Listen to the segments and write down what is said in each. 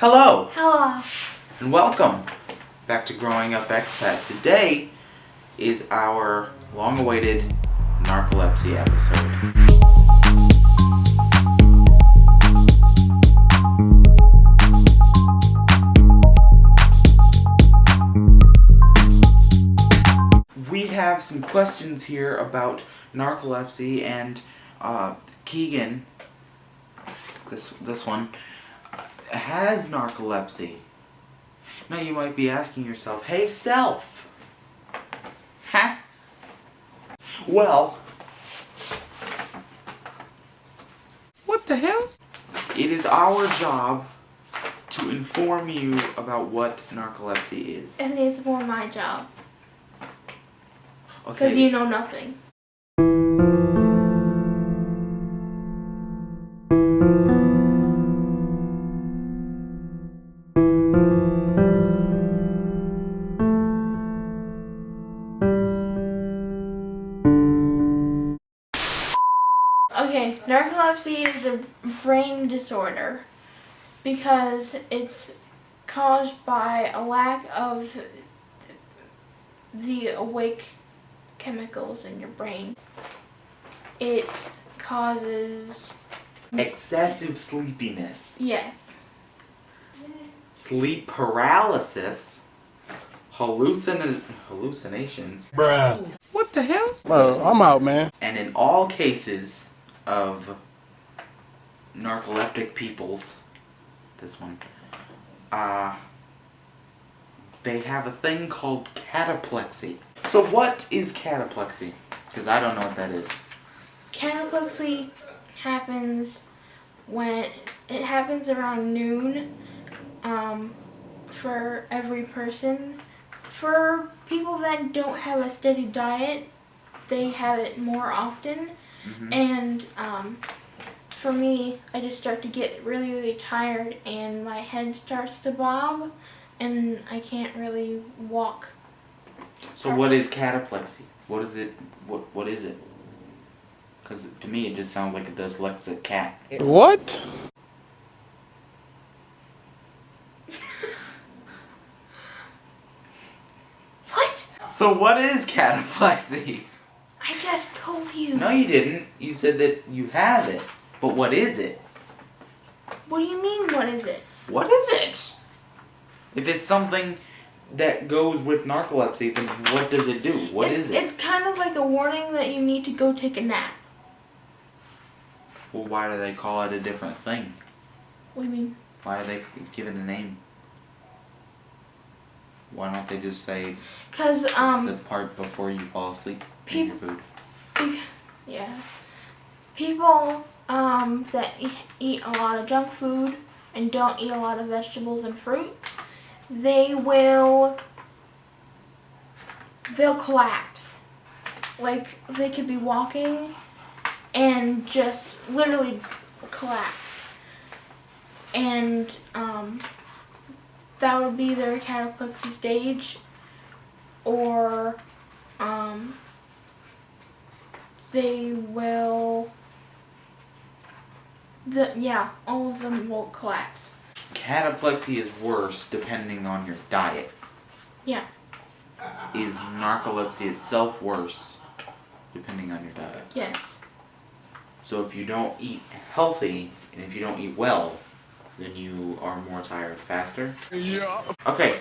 Hello! Hello! And welcome back to Growing Up Expat. Today is our long-awaited narcolepsy episode. We have some questions here about narcolepsy, and Keegan, this one, has narcolepsy. Now you might be asking yourself, hey self! Huh? Well, What the hell? it is our job to inform you about what narcolepsy is. I think it's more my job. Okay. Because you know nothing. Okay, narcolepsy is a brain disorder because it's caused by a lack of the awake chemicals in your brain. It causes... excessive sleepiness, Yes. sleep paralysis, hallucinations, Bruh. What the hell? Well, I'm out, man. and in all cases of narcoleptic peoples, this one, they have a thing called cataplexy. So what is cataplexy? Because I don't know what that is. Cataplexy happens when it happens around noon for every person. For people that don't have a steady diet, they have it more often. Mm-hmm. And for me, I just start to get really, really tired and my head starts to bob and I can't really walk. So what is cataplexy? What is it? What is it? Because to me it just sounds like a dyslexic cat. What? What? So what is cataplexy? I just told you. No, you didn't. You said that you have it. But what is it? What do you mean, what is it? What is it? If it's something that goes with narcolepsy, then what does it do? What is it? It's kind of like a warning that you need to go take a nap. Well, why do they call it a different thing? What do you mean? Why do they give it a name? Why don't they just say Because, it's the part before you fall asleep in your food? Yeah. People that eat a lot of junk food and don't eat a lot of vegetables and fruits, they'll collapse. Like, they could be walking and just literally collapse. And that would be their cataplexy stage, or they will, all of them will collapse. Cataplexy is worse depending on your diet. Yeah. Is narcolepsy itself worse depending on your diet? Yes. So if you don't eat healthy and if you don't eat well, then you are more tired faster? Yeah. Okay.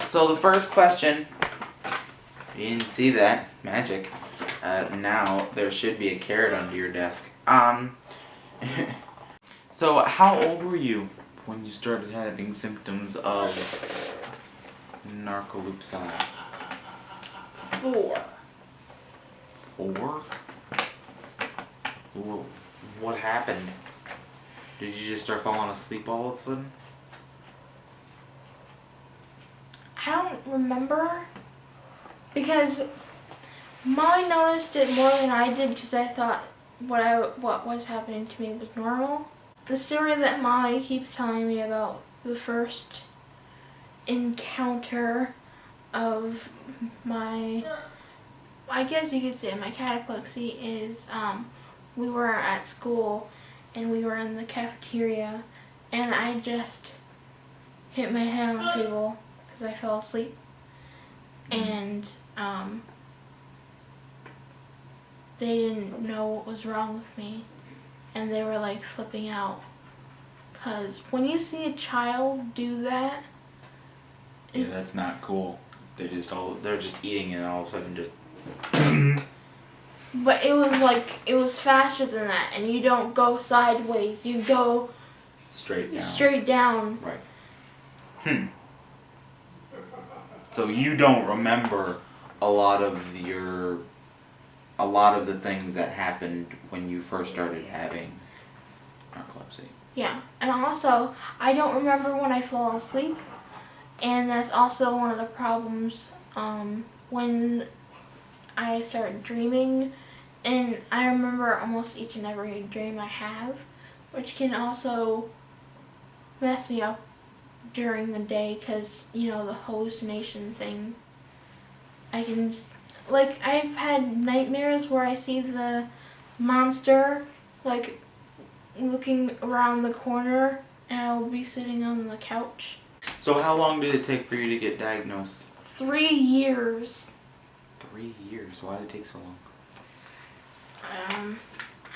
So the first question, you didn't see that, magic. Now there should be a carrot under your desk. So how old were you when you started having symptoms of narcolepsy? 4. 4? Well, what happened? Did you just start falling asleep all of a sudden? I don't remember, because Mommy noticed it more than I did because I thought what was happening to me was normal. The story that Mommy keeps telling me about the first encounter of my, I guess you could say my cataplexy, is we were at school and we were in the cafeteria and I just hit my head on the table because I fell asleep. And they didn't know what was wrong with me, and they were like flipping out. Because when you see a child do that, yeah, that's not cool. They're just eating and all of a sudden just. But it was faster than that, and you don't go sideways. You go straight down. Straight down. Right. So you don't remember a lot of the things that happened when you first started having narcolepsy. Yeah, and also I don't remember when I fall asleep, and that's also one of the problems when I start dreaming, and I remember almost each and every dream I have, which can also mess me up during the day because, you know, the hallucination thing. I've had nightmares where I see the monster, like, looking around the corner, and I'll be sitting on the couch. So how long did it take for you to get diagnosed? 3 years. 3 years? Why did it take so long?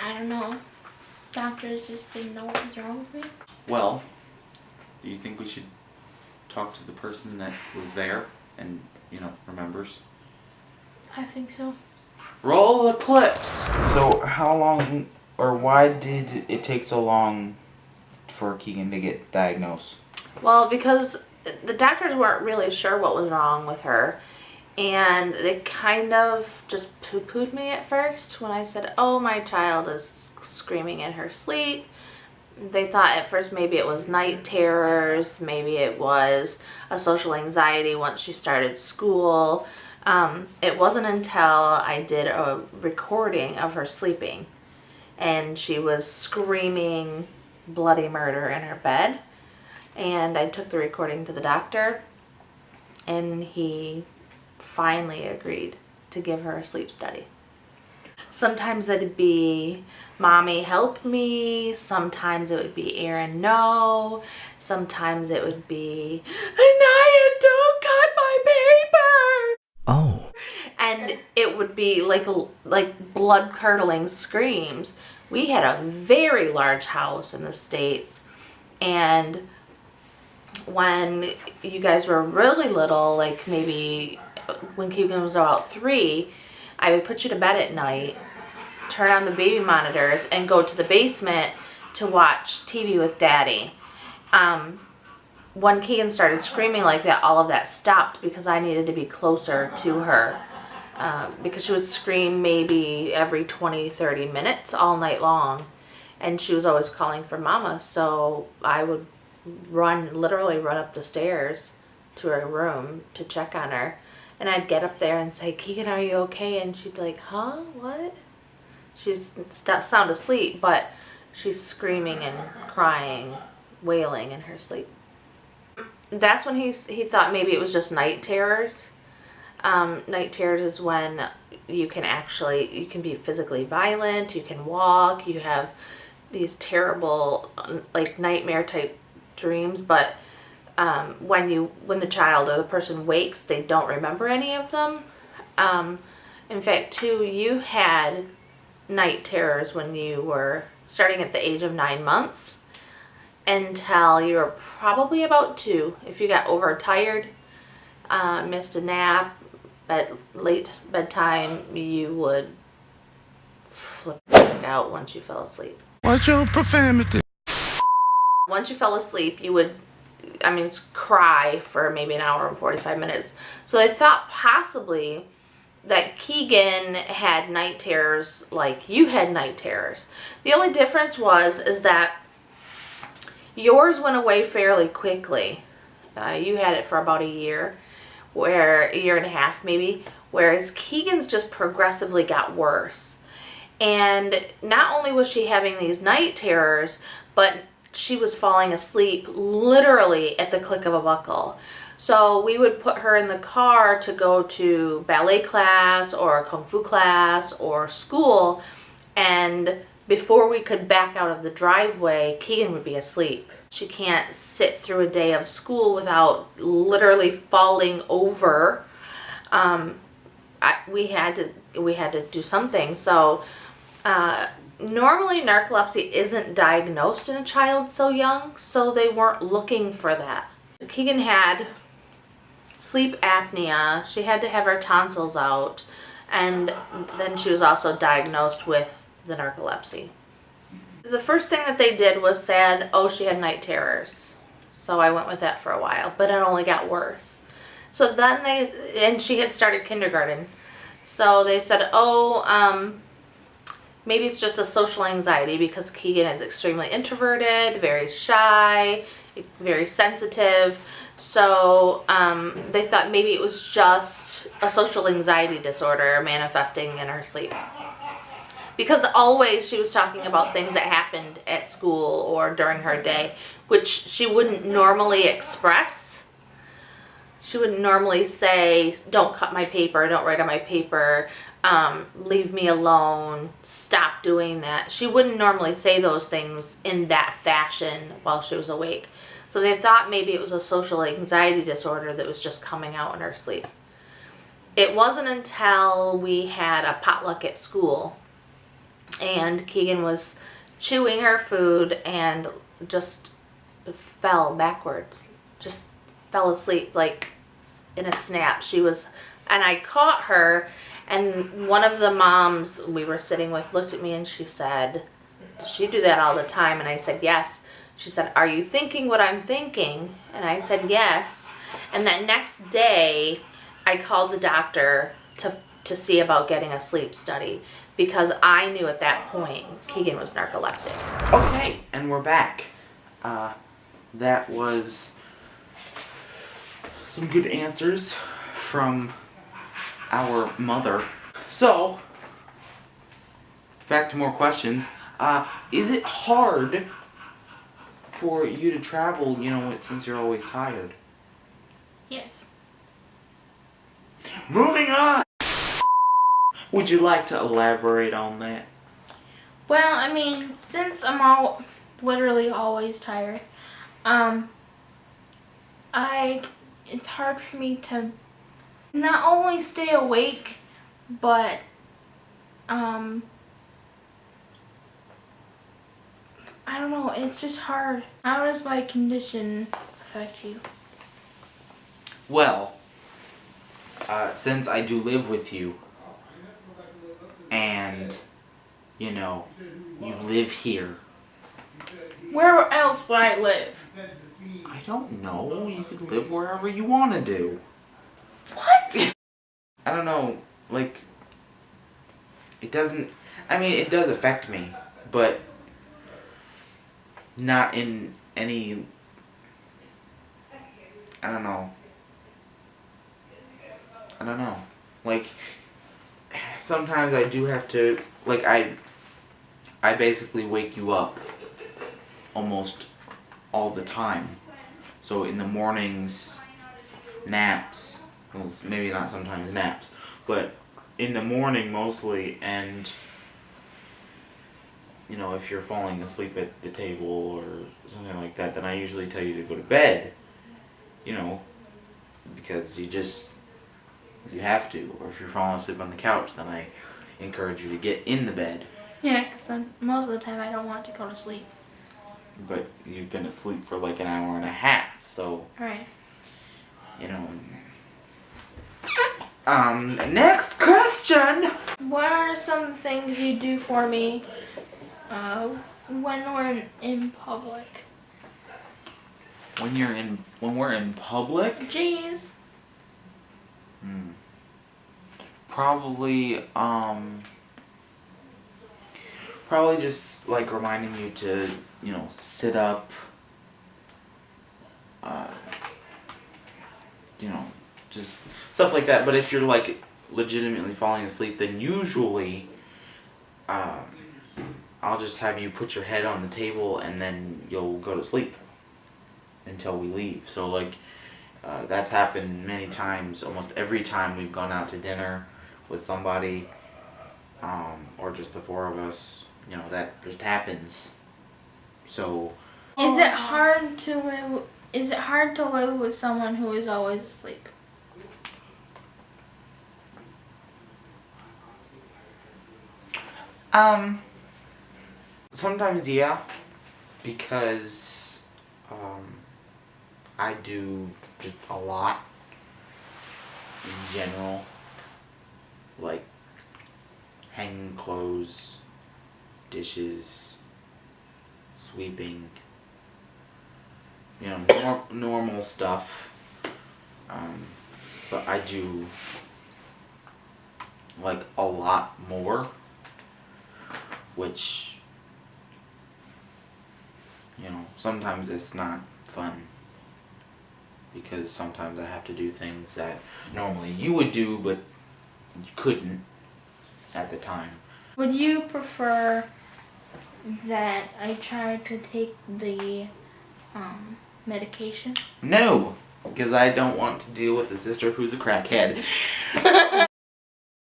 I don't know. Doctors just didn't know what was wrong with me. Well, do you think we should talk to the person that was there and, you know, remembers? I think so. Roll the clips! So how long, or why did it take so long for Keegan to get diagnosed? Well, because the doctors weren't really sure what was wrong with her, and they kind of just poo-pooed me at first when I said, oh, my child is screaming in her sleep. They thought at first maybe it was night terrors, maybe it was a social anxiety once she started school. It wasn't until I did a recording of her sleeping, and she was screaming bloody murder in her bed, and I took the recording to the doctor, and he finally agreed to give her a sleep study. Sometimes it'd be, Mommy help me. Sometimes it would be, Aaron, no. Sometimes it would be, Anaya, don't cut my paper. Oh. And it would be like blood-curdling screams. We had a very large house in the States, and when you guys were really little, like maybe when Keegan was about 3, I would put you to bed at night, turn on the baby monitors, and go to the basement to watch TV with Daddy. When Keegan started screaming like that, all of that stopped because I needed to be closer to her. Because she would scream maybe every 20-30 minutes all night long, and she was always calling for Mama, so I would literally run up the stairs to her room to check on her, and I'd get up there and say, Keegan, are you okay? And she'd be like, huh, what? She's sound asleep, but she's screaming and crying, wailing in her sleep. That's when he thought maybe it was just night terrors. Night terrors is when you can be physically violent, you can walk, you have these terrible, like, nightmare type dreams, but when the child or the person wakes, they don't remember any of them. In fact, too, you had night terrors when you were starting at the age of 9 months until you were probably about 2. If you got overtired, missed a nap, at late bedtime, you would flip out once you fell asleep. What's your profanity? Once you fell asleep, you would, cry for maybe an hour and 45 minutes. So they thought possibly that Keegan had night terrors like you had night terrors. The only difference is that yours went away fairly quickly. You had it for about a year and a half maybe, whereas Keegan's just progressively got worse. And not only was she having these night terrors, but she was falling asleep literally at the click of a buckle. So we would put her in the car to go to ballet class or kung fu class or school, and before we could back out of the driveway, Keegan would be asleep. She can't sit through a day of school without literally falling over. We had to do something. So normally narcolepsy isn't diagnosed in a child so young, so they weren't looking for that. Keegan had sleep apnea. She had to have her tonsils out, and then she was also diagnosed with the narcolepsy. The first thing that they did was said, oh, she had night terrors. So I went with that for a while, but it only got worse. So then and she had started kindergarten. So they said, oh, maybe it's just a social anxiety because Keegan is extremely introverted, very shy, very sensitive. So they thought maybe it was just a social anxiety disorder manifesting in her sleep. Because always she was talking about things that happened at school or during her day, which she wouldn't normally express. She wouldn't normally say, don't cut my paper, don't write on my paper, leave me alone, stop doing that. She wouldn't normally say those things in that fashion while she was awake. So they thought maybe it was a social anxiety disorder that was just coming out in her sleep. It wasn't until we had a potluck at school and Keegan was chewing her food and just fell backwards, just fell asleep like in a snap. And I caught her, and one of the moms we were sitting with looked at me and she said, does she do that all the time? And I said, yes. She said, are you thinking what I'm thinking? And I said, yes. And that next day, I called the doctor to see about getting a sleep study because I knew at that point Keegan was narcoleptic. Okay, and we're back. That was some good answers from our mother. So, back to more questions. Is it hard for you to travel, since you're always tired? Yes. Moving on! Would you like to elaborate on that? Well, I mean, since I'm literally always tired, it's hard for me to not only stay awake, but I don't know, it's just hard. How does my condition affect you? Well, since I do live with you, and, you live here. Where else would I live? I don't know. You could live wherever you want to do. What? I don't know. Like, it doesn't... I mean, it does affect me, but not in any... I don't know. Like, sometimes I do have to... Like, I basically wake you up almost all the time. So in the mornings, naps, well, maybe not sometimes naps, but in the morning mostly, and if you're falling asleep at the table or something like that, then I usually tell you to go to bed, because you have to. Or if you're falling asleep on the couch, then I encourage you to get in the bed. Yeah, because most of the time I don't want to go to sleep. But you've been asleep for like an hour and a half, so... Right. Next question! What are some things you do for me when we're in public? When we're in public? Jeez. Probably just like reminding you to, sit up, just stuff like that. But if you're like legitimately falling asleep, then usually I'll just have you put your head on the table and then you'll go to sleep until we leave. So like that's happened many times. Almost every time we've gone out to dinner with somebody, or just the four of us, that just happens. So Is it hard to live? Is it hard to live with someone who is always asleep? Sometimes yeah, because I do just a lot in general, like hanging clothes, dishes, sweeping, normal stuff. But I do like a lot more, which, sometimes it's not fun, because sometimes I have to do things that normally you would do but you couldn't at the time. Would you prefer that I try to take the medication? No, because I don't want to deal with the sister who's a crackhead.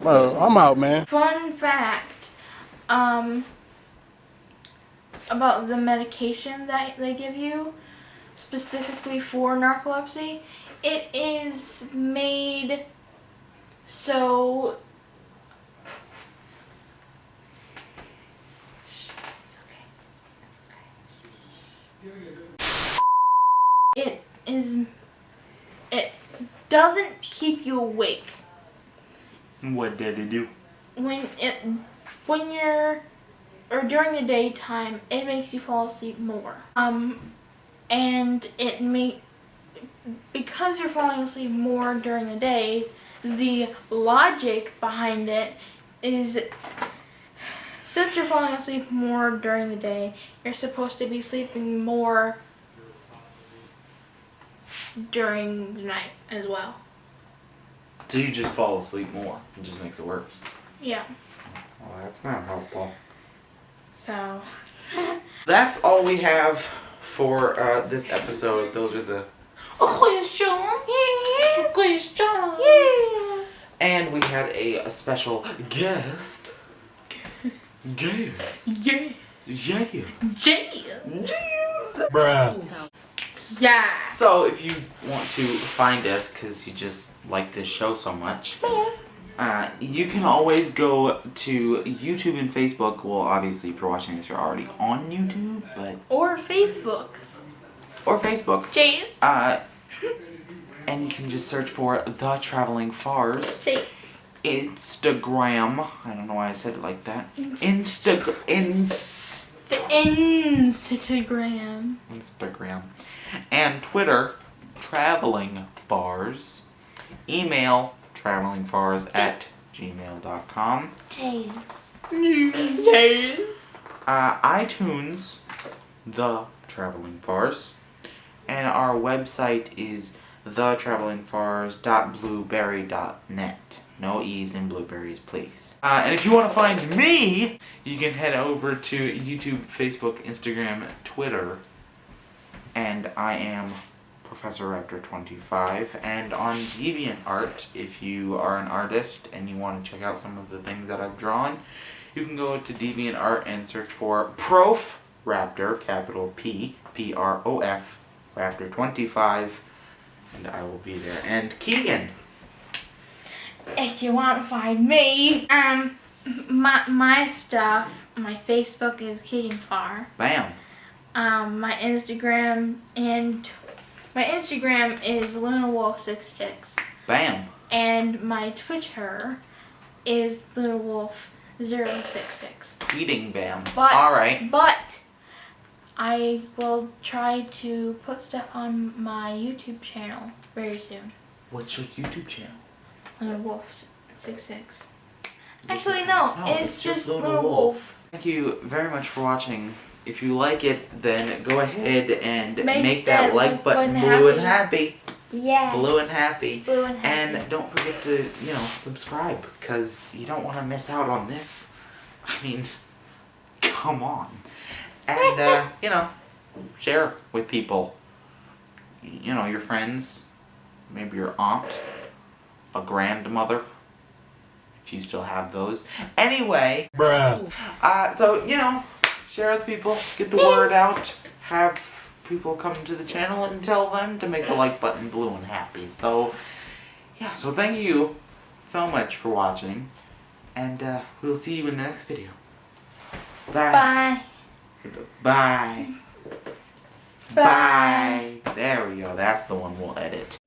Well, I'm out, man. Fun fact, about the medication that they give you, specifically for narcolepsy, it is made so... It doesn't keep you awake. What did it do? When you're, or during the daytime, it makes you fall asleep more. And because you're falling asleep more during the day, the logic behind it is, since you're falling asleep more during the day, you're supposed to be sleeping more during the night as well. So you just fall asleep more. It just makes it worse. Yeah. Well, that's not helpful. So. That's all we have for this episode. Those are the questions. Yes. Questions. Yes. And we had a special guest. Guest. Yeah. Yes. Yes. Bruh. Yeah. So if you want to find us because you just like this show so much, you can always go to YouTube and Facebook. Well, obviously if you're watching this, you're already on YouTube, but... Or Facebook. Or Facebook. Jace. And you can just search for The Traveling Fars. Jace. Instagram. I don't know why I said it like that. Instagram. And Twitter, Traveling Fars. Email, travelingfars@gmail.com. Jace. Jace. iTunes, The Traveling Fars. And our website is thetravelingfars.blueberry.net. No E's in blueberries, please. And if you want to find me, you can head over to YouTube, Facebook, Instagram, Twitter. And I am Professor Raptor25. And on DeviantArt, if you are an artist and you want to check out some of the things that I've drawn, you can go to DeviantArt and search for Prof Raptor, capital P, P-R-O-F, Raptor25, and I will be there. And Keegan. If you want to find me, my stuff, my Facebook is Keegan Far. Bam. My Instagram is LunaWolf66. Bam. And my Twitter is LunaWolf066. Tweeting bam. But, alright. But I will try to put stuff on my YouTube channel very soon. What's your YouTube channel? LunaWolf66. Actually, no, it's just Luna Wolf. Thank you very much for watching. If you like it, then go ahead and make that like button blue and happy. Yeah. Blue and happy. Blue and happy. And don't forget to, subscribe, because you don't want to miss out on this. I mean, come on. And, share with people. Your friends, maybe your aunt, a grandmother, if you still have those. Anyway, Bruh. so, share with people, get the word out, have people come to the channel and tell them to make the like button blue and happy. So, yeah, so thank you so much for watching, and we'll see you in the next video. Bye. Bye. Bye. Bye. There we go. That's the one we'll edit.